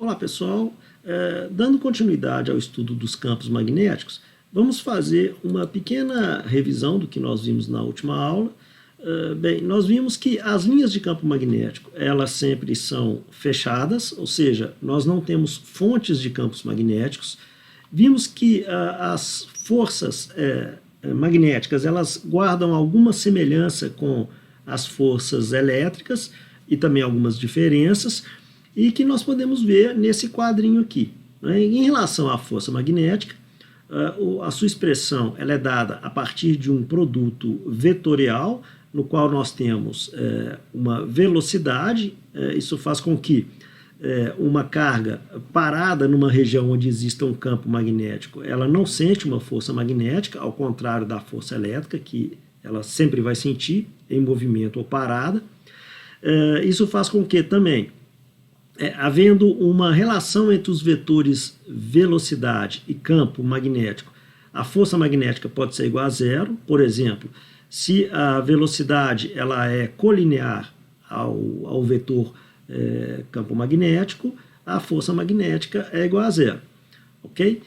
Olá pessoal, dando continuidade ao estudo dos campos magnéticos, vamos fazer uma pequena revisão do que nós vimos na última aula. Bem, nós vimos que as linhas de campo magnético, elas sempre são fechadas, ou seja, nós não temos fontes de campos magnéticos. Vimos que as forças magnéticas, elas guardam alguma semelhança com as forças elétricas e também algumas diferenças, e que nós podemos ver nesse quadrinho aqui. Em relação à força magnética, a sua expressão ela é dada a partir de um produto vetorial, no qual nós temos uma velocidade. Isso faz com que uma carga parada numa região onde exista um campo magnético, ela não sente uma força magnética, ao contrário da força elétrica, que ela sempre vai sentir em movimento ou parada. Isso faz com que também, havendo uma relação entre os vetores velocidade e campo magnético, a força magnética pode ser igual a zero. Por exemplo, se a velocidade ela é colinear ao vetor campo magnético, a força magnética é igual a zero. Ok?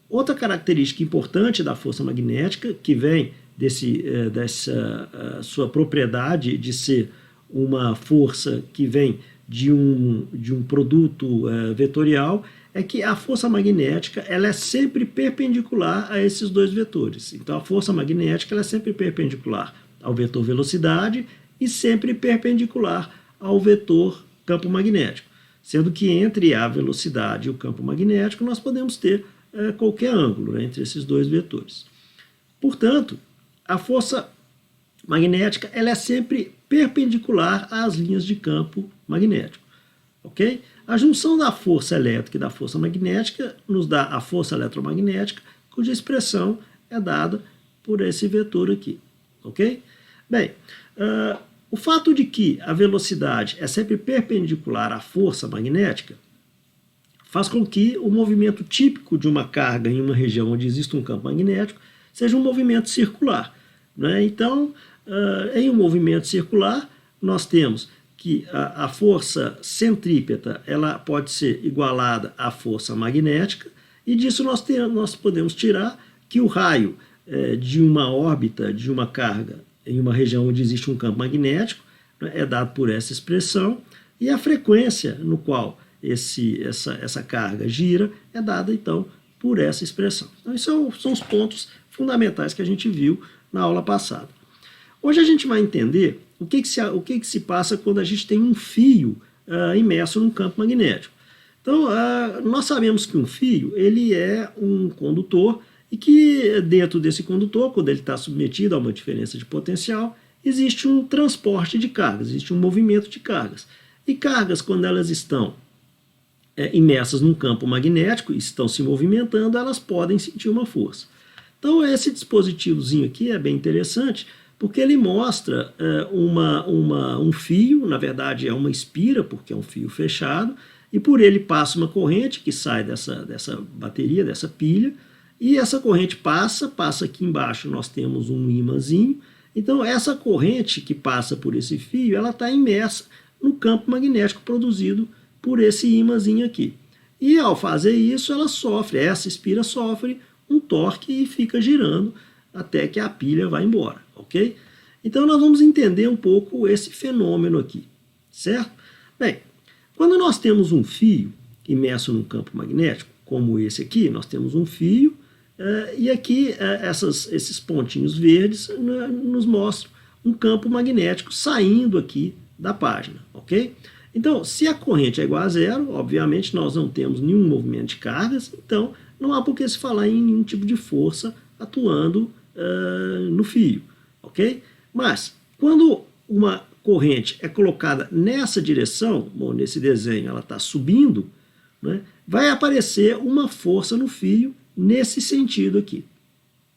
Outra característica importante da força magnética, que vem dessa sua propriedade de ser uma força que vem de um produto vetorial, é que a força magnética ela é sempre perpendicular a esses dois vetores. Então, a força magnética ela é sempre perpendicular ao vetor velocidade e sempre perpendicular ao vetor campo magnético, sendo que entre a velocidade e o campo magnético nós podemos ter qualquer ângulo entre esses dois vetores. Portanto, a força magnética ela é sempre perpendicular às linhas de campo magnético. Ok? A junção da força elétrica e da força magnética nos dá a força eletromagnética, cuja expressão é dada por esse vetor aqui. Ok? Bem, o fato de que a velocidade é sempre perpendicular à força magnética faz com que o movimento típico de uma carga em uma região onde existe um campo magnético seja um movimento circular. Então, em um movimento circular, nós temos que a força centrípeta ela pode ser igualada à força magnética, e disso nós podemos tirar que o raio de uma órbita, de uma carga, em uma região onde existe um campo magnético, é dado por essa expressão, e a frequência no qual essa carga gira é dada, então, por essa expressão. Então, esses são os pontos fundamentais que a gente viu na aula passada. Hoje a gente vai entender o que se passa quando a gente tem um fio imerso num campo magnético. Então, nós sabemos que um fio ele é um condutor e que dentro desse condutor, quando ele está submetido a uma diferença de potencial, existe um transporte de cargas, existe um movimento de cargas. E cargas, quando elas estão imersas num campo magnético e estão se movimentando, elas podem sentir uma força. Então, esse dispositivozinho aqui é bem interessante, porque ele mostra um fio, na verdade é uma espira, porque é um fio fechado, e por ele passa uma corrente que sai dessa bateria, dessa pilha, e essa corrente passa aqui embaixo nós temos um ímãzinho. Então essa corrente que passa por esse fio, ela está imersa no campo magnético produzido por esse ímãzinho aqui. E ao fazer isso, essa espira sofre um torque e fica girando até que a pilha vai embora, ok? Então nós vamos entender um pouco esse fenômeno aqui, certo? Bem, quando nós temos um fio imerso num campo magnético, como esse aqui, nós temos um fio, e aqui esses pontinhos verdes nos mostram um campo magnético saindo aqui da página, ok? Então, se a corrente é igual a zero, obviamente nós não temos nenhum movimento de cargas, então não há por que se falar em nenhum tipo de força atuando no fio, ok? Mas, quando uma corrente é colocada nessa direção, bom, nesse desenho ela está subindo, vai aparecer uma força no fio nesse sentido aqui,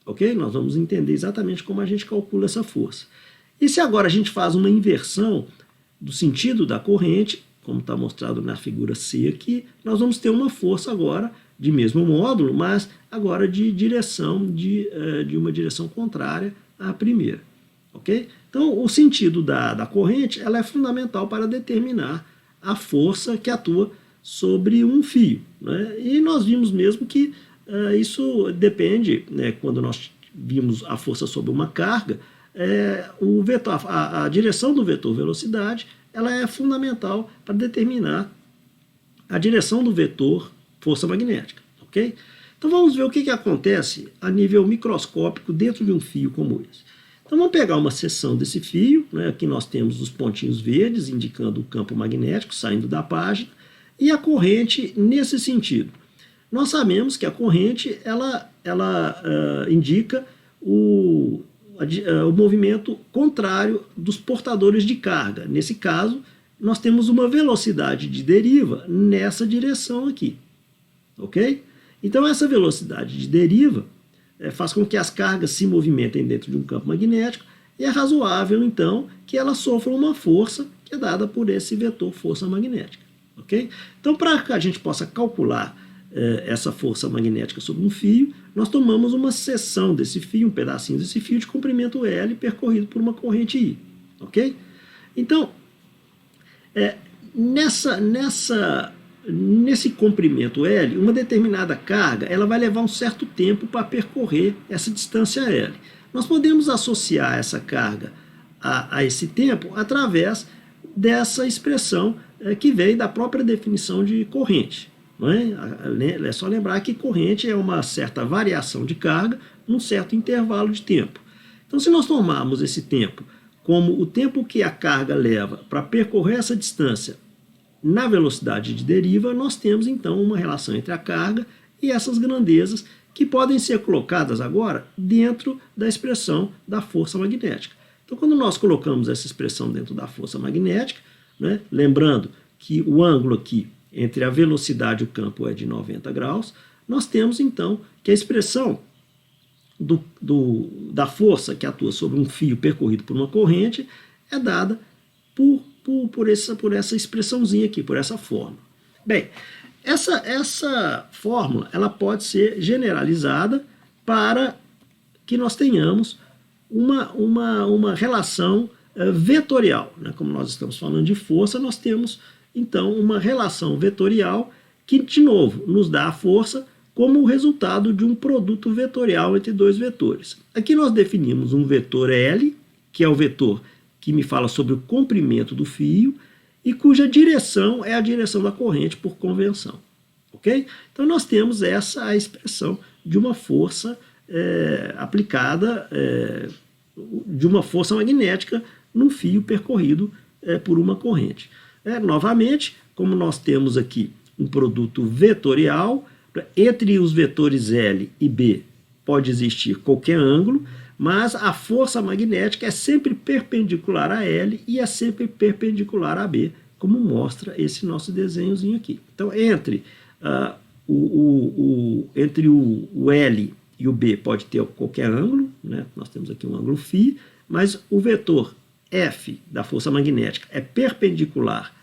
ok? Nós vamos entender exatamente como a gente calcula essa força. E se agora a gente faz uma inversão do sentido da corrente, como está mostrado na figura C aqui, nós vamos ter uma força agora de mesmo módulo, mas agora de uma direção contrária à primeira. Ok? Então, o sentido da corrente ela é fundamental para determinar a força que atua sobre um fio, né? E nós vimos mesmo que isso depende, né, quando nós vimos a força sobre uma carga, o vetor, a direção do vetor velocidade, ela é fundamental para determinar a direção do vetor força magnética, ok? Então vamos ver o que acontece a nível microscópico dentro de um fio como esse. Então vamos pegar uma seção desse fio, né? Aqui nós temos os pontinhos verdes indicando o campo magnético saindo da página e a corrente nesse sentido. Nós sabemos que a corrente ela indica o movimento contrário dos portadores de carga. Nesse caso, nós temos uma velocidade de deriva nessa direção aqui, ok? Então essa velocidade de deriva faz com que as cargas se movimentem dentro de um campo magnético e é razoável, então, que elas sofram uma força que é dada por esse vetor força magnética, ok? Então, para que a gente possa calcular essa força magnética sobre um fio, nós tomamos uma seção desse fio, um pedacinho desse fio de comprimento L percorrido por uma corrente I, ok? Então, nesse comprimento L, uma determinada carga ela vai levar um certo tempo para percorrer essa distância L. Nós podemos associar essa carga a esse tempo através dessa expressão que vem da própria definição de corrente. Não é só lembrar que corrente é uma certa variação de carga num certo intervalo de tempo. Então, se nós tomarmos esse tempo como o tempo que a carga leva para percorrer essa distância na velocidade de deriva, nós temos então uma relação entre a carga e essas grandezas que podem ser colocadas agora dentro da expressão da força magnética. Então, quando nós colocamos essa expressão dentro da força magnética, né, lembrando que o ângulo aqui entre a velocidade e o campo é de 90 graus, nós temos então que a expressão da força que atua sobre um fio percorrido por uma corrente é dada por essa expressãozinha aqui, por essa fórmula. Bem, essa fórmula ela pode ser generalizada para que nós tenhamos uma relação vetorial, né? Como nós estamos falando de força, nós temos então uma relação vetorial que, de novo, nos dá a força como o resultado de um produto vetorial entre dois vetores. Aqui nós definimos um vetor L, que é o vetor que me fala sobre o comprimento do fio e cuja direção é a direção da corrente por convenção, ok? Então nós temos a expressão de uma força aplicada, de uma força magnética num fio percorrido por uma corrente. Novamente, como nós temos aqui um produto vetorial, entre os vetores L e B pode existir qualquer ângulo, mas a força magnética é sempre perpendicular a L e é sempre perpendicular a B, como mostra esse nosso desenhozinho aqui. Então, entre o L e o B pode ter qualquer ângulo, né? Nós temos aqui um ângulo φ, mas o vetor F da força magnética é perpendicular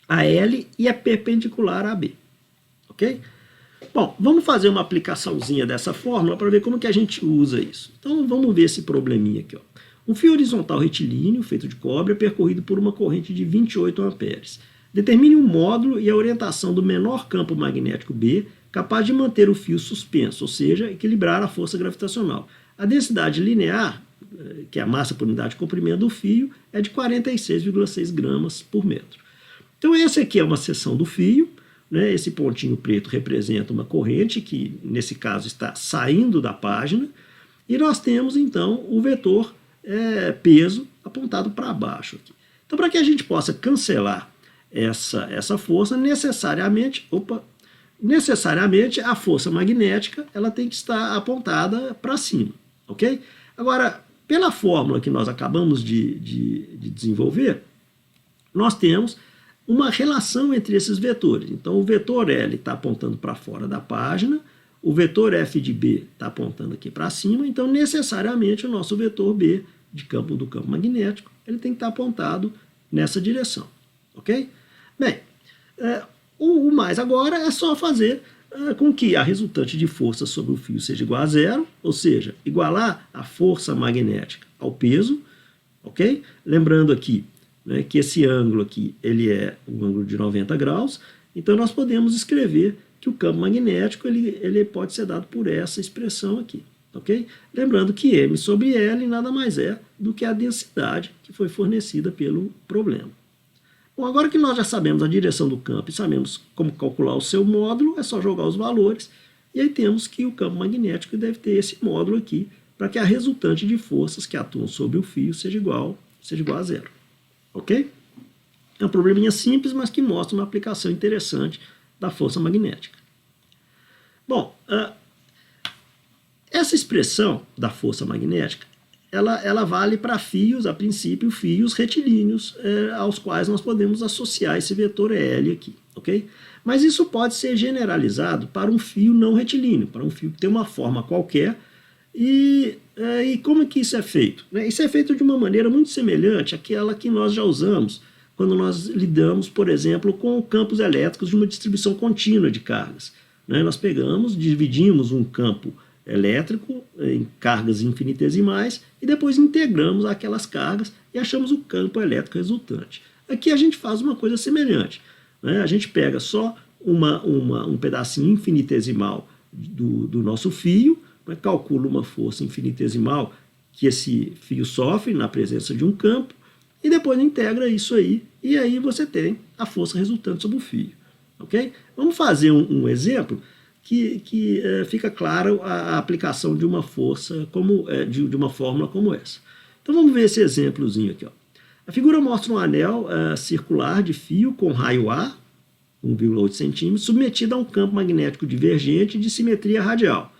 a L e é perpendicular a B, ok? Bom, vamos fazer uma aplicaçãozinha dessa fórmula para ver como que a gente usa isso. Então vamos ver esse probleminha aqui, ó. Um fio horizontal retilíneo feito de cobre é percorrido por uma corrente de 28 amperes. Determine um módulo e a orientação do menor campo magnético B capaz de manter o fio suspenso, ou seja, equilibrar a força gravitacional. A densidade linear, que é a massa por unidade de comprimento do fio, é de 46,6 gramas por metro. Então essa aqui é uma seção do fio, né? Esse pontinho preto representa uma corrente que, nesse caso, está saindo da página, e nós temos, então, o vetor peso apontado para baixo aqui. Então, para que a gente possa cancelar essa força, necessariamente a força magnética ela tem que estar apontada para cima, ok? Agora, pela fórmula que nós acabamos de desenvolver, nós temos uma relação entre esses vetores. Então, o vetor L está apontando para fora da página, o vetor F de B está apontando aqui para cima, então, necessariamente, o nosso vetor B do campo magnético ele tem que estar apontado nessa direção, ok? Bem, o mais agora é só fazer com que a resultante de força sobre o fio seja igual a zero, ou seja, igualar a força magnética ao peso, ok? Lembrando aqui, né, que esse ângulo aqui ele é um ângulo de 90 graus, Então nós podemos escrever que o campo magnético ele pode ser dado por essa expressão aqui. Okay? Lembrando que M sobre L nada mais é do que a densidade que foi fornecida pelo problema. Bom, agora que nós já sabemos a direção do campo e sabemos como calcular o seu módulo, é só jogar os valores, e aí temos que o campo magnético deve ter esse módulo aqui, para que a resultante de forças que atuam sobre o fio seja igual a zero. Ok? É um probleminha simples, mas que mostra uma aplicação interessante da força magnética. Bom, essa expressão da força magnética, ela vale para fios, a princípio, fios retilíneos, aos quais nós podemos associar esse vetor L aqui, ok? Mas isso pode ser generalizado para um fio não retilíneo, para um fio que tem uma forma qualquer. E como é que isso é feito? Isso é feito de uma maneira muito semelhante àquela que nós já usamos quando nós lidamos, por exemplo, com campos elétricos de uma distribuição contínua de cargas. Nós pegamos, dividimos um campo elétrico em cargas infinitesimais e depois integramos aquelas cargas e achamos o campo elétrico resultante. Aqui a gente faz uma coisa semelhante. A gente pega só um pedacinho infinitesimal do nosso fio, calcula uma força infinitesimal que esse fio sofre na presença de um campo e depois integra isso aí, e aí você tem a força resultante sobre o fio. Okay? Vamos fazer um exemplo que fica claro a aplicação de uma força, de uma fórmula como essa. Então vamos ver esse exemplozinho aqui. Ó. A figura mostra um anel circular de fio com raio A, 1,8 centímetros, submetido a um campo magnético divergente de simetria radial.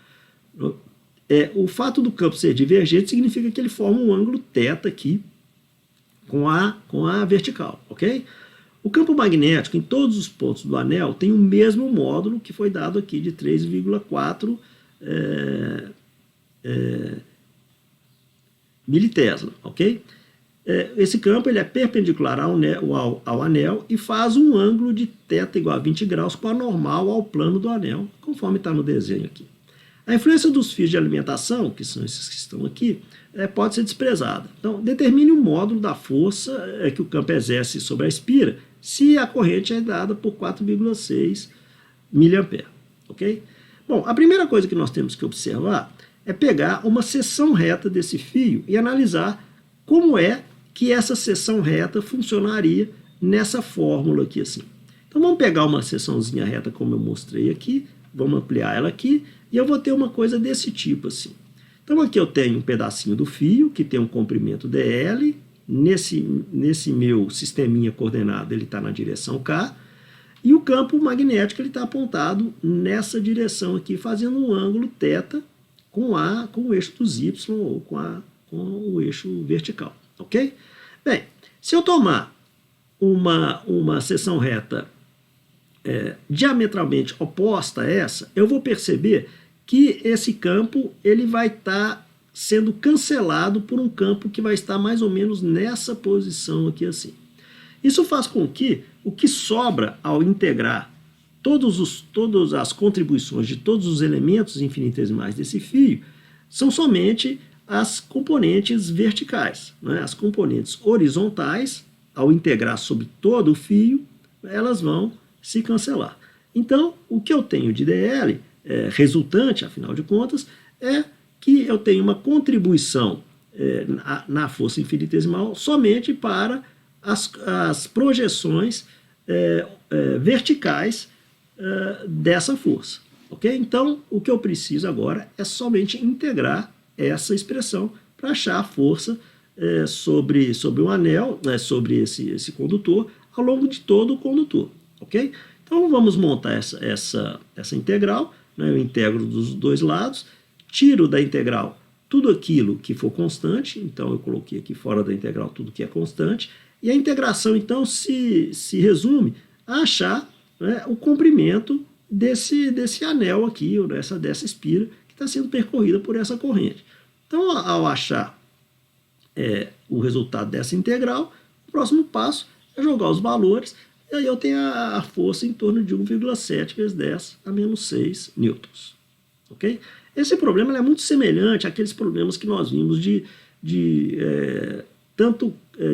O fato do campo ser divergente significa que ele forma um ângulo θ aqui com a vertical, ok? O campo magnético em todos os pontos do anel tem o mesmo módulo que foi dado aqui de 3,4 militesla, ok? Esse campo ele é perpendicular ao anel e faz um ângulo de θ igual a 20 graus com a normal ao plano do anel, conforme está no desenho aqui. A influência dos fios de alimentação, que são esses que estão aqui, pode ser desprezada. Então, determine o módulo da força que o campo exerce sobre a espira se a corrente é dada por 4,6 mA. Okay? Bom, a primeira coisa que nós temos que observar é pegar uma seção reta desse fio e analisar como é que essa seção reta funcionaria nessa fórmula aqui assim. Então, vamos pegar uma seçãozinha reta como eu mostrei aqui, vamos ampliar ela aqui, e eu vou ter uma coisa desse tipo assim. Então aqui eu tenho um pedacinho do fio, que tem um comprimento dl, nesse meu sisteminha coordenado ele está na direção K, e o campo magnético ele está apontado nessa direção aqui, fazendo um ângulo θ com o eixo dos y ou com o eixo vertical, ok? Bem, se eu tomar uma seção reta diametralmente oposta a essa, eu vou perceber que esse campo ele vai estar sendo cancelado por um campo que vai estar mais ou menos nessa posição aqui assim. Isso faz com que o que sobra ao integrar todas as contribuições de todos os elementos infinitesimais desse fio são somente as componentes verticais. As componentes horizontais, ao integrar sobre todo o fio, elas vão se cancelar. Então, o que eu tenho de dl resultante, afinal de contas, é que eu tenho uma contribuição na força infinitesimal somente para as projeções verticais dessa força. Okay? Então, o que eu preciso agora é somente integrar essa expressão para achar a força sobre um anel, sobre esse condutor, ao longo de todo o condutor. Okay? Então, vamos montar essa integral. Eu integro dos dois lados, tiro da integral tudo aquilo que for constante, então eu coloquei aqui fora da integral tudo que é constante, e a integração então se resume a achar o comprimento desse anel aqui, ou dessa espira que está sendo percorrida por essa corrente. Então, ao achar o resultado dessa integral, o próximo passo é jogar os valores. E aí eu tenho a força em torno de 1,7 vezes 10 a menos 6 newtons. Okay? Esse problema é muito semelhante àqueles problemas que nós vimos de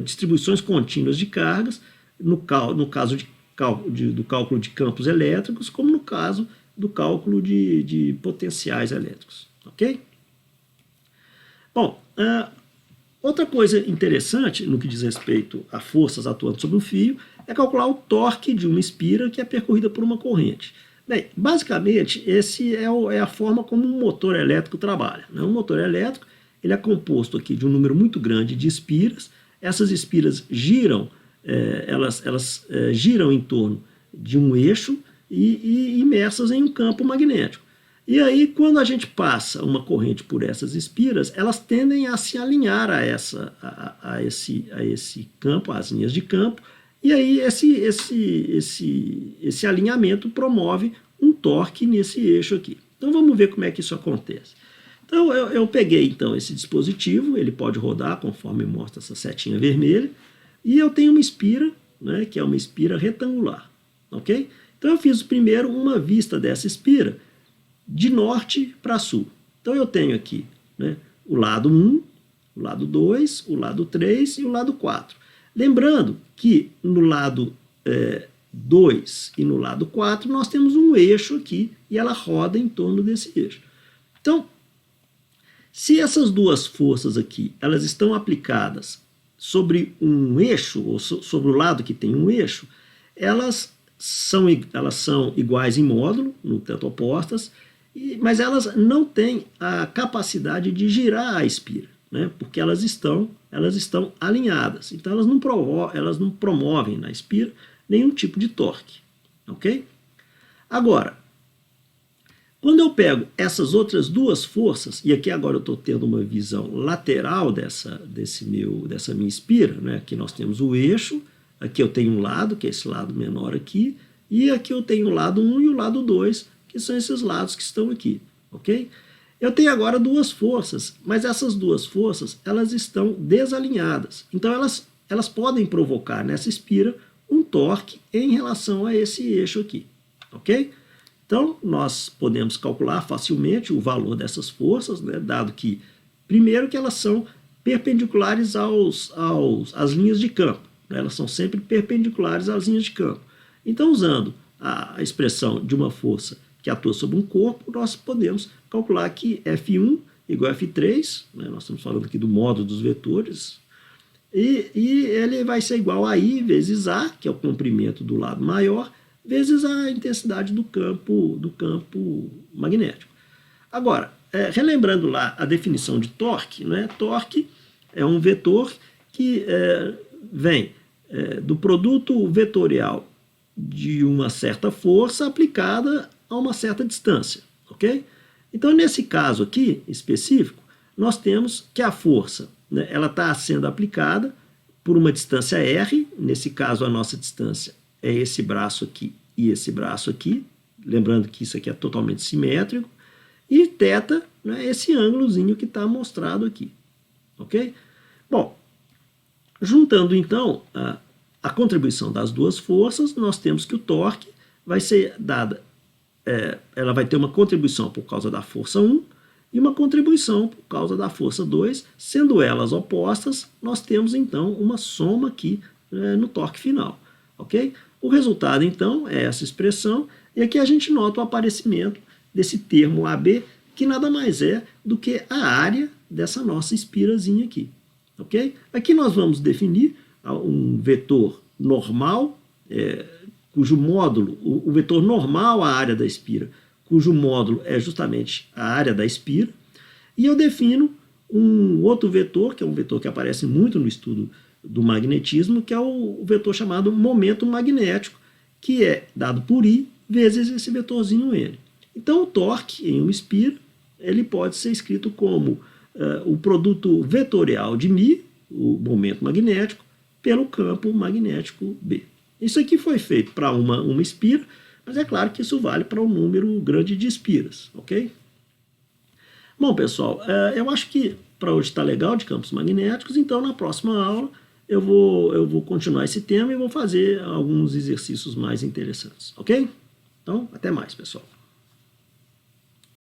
distribuições contínuas de cargas, no caso de do cálculo de campos elétricos, como no caso do cálculo de potenciais elétricos. Ok? Bom, outra coisa interessante no que diz respeito a forças atuando sobre o fio é calcular o torque de uma espira que é percorrida por uma corrente. Bem, basicamente, esse é a forma como um motor elétrico trabalha. Né? Um motor elétrico ele é composto aqui de um número muito grande de espiras. Essas espiras giram, elas giram em torno de um eixo e imersas em um campo magnético. E aí, quando a gente passa uma corrente por essas espiras, elas tendem a se alinhar a esse campo, às linhas de campo, e aí esse alinhamento promove um torque nesse eixo aqui. Então vamos ver como é que isso acontece. Então eu peguei então esse dispositivo, ele pode rodar conforme mostra essa setinha vermelha, e eu tenho uma espira, né, que é uma espira retangular. Ok? Então eu fiz primeiro uma vista dessa espira de norte para sul. Então eu tenho aqui, né, o lado 1, o lado 2, o lado 3 e o lado 4. Lembrando que no lado 2 e no lado 4 nós temos um eixo aqui e ela roda em torno desse eixo. Então, se essas duas forças aqui elas estão aplicadas sobre um eixo, ou sobre o lado que tem um eixo, elas são iguais em módulo, no tanto opostas, mas elas não têm a capacidade de girar a espira, né? Porque elas estão alinhadas. Então elas não promovem na espira nenhum tipo de torque. Ok? Agora, quando eu pego essas outras duas forças, e aqui agora eu estou tendo uma visão lateral dessa minha espira, né? Aqui nós temos o eixo, aqui eu tenho um lado, que é esse lado menor aqui, e aqui eu tenho o lado 1 e o lado 2, que são esses lados que estão aqui, ok? Eu tenho agora duas forças, mas essas duas forças, elas estão desalinhadas. Então elas podem provocar nessa espira um torque em relação a esse eixo aqui, ok? Então nós podemos calcular facilmente o valor dessas forças, né, dado que, primeiro, que elas são perpendiculares às linhas de campo, né, elas são sempre perpendiculares às linhas de campo. Então, usando a expressão de uma força que atua sobre um corpo, nós podemos calcular que F1 igual a F3, né, nós estamos falando aqui do módulo dos vetores, e ele vai ser igual a I vezes A, que é o comprimento do lado maior, vezes a intensidade do campo magnético. Agora, relembrando lá a definição de torque, né, torque é um vetor que vem do produto vetorial de uma certa força aplicada a uma certa distância, ok? Então, nesse caso aqui, específico, nós temos que a força, né, ela está sendo aplicada por uma distância R, nesse caso a nossa distância é esse braço aqui e esse braço aqui, lembrando que isso aqui é totalmente simétrico, e θ, né, esse ângulozinho que está mostrado aqui, ok? Bom, juntando então a contribuição das duas forças, nós temos que o torque vai ser dada, ela vai ter uma contribuição por causa da força 1 e uma contribuição por causa da força 2, sendo elas opostas, nós temos então uma soma aqui no torque final, ok? O resultado então é essa expressão, e aqui a gente nota o aparecimento desse termo AB, que nada mais é do que a área dessa nossa espirazinha aqui, ok? Aqui nós vamos definir um vetor normal, cujo módulo, o vetor normal à área da espira, cujo módulo é justamente a área da espira, e eu defino um outro vetor, que é um vetor que aparece muito no estudo do magnetismo, que é o vetor chamado momento magnético, que é dado por I vezes esse vetorzinho N. Então o torque em uma espira, ele pode ser escrito como o produto vetorial de μ, o momento magnético, pelo campo magnético B. Isso aqui foi feito para uma espira, mas é claro que isso vale para um número grande de espiras, ok? Bom, pessoal, eu acho que para hoje está legal de campos magnéticos, então na próxima aula eu vou continuar esse tema e vou fazer alguns exercícios mais interessantes, ok? Então, até mais, pessoal.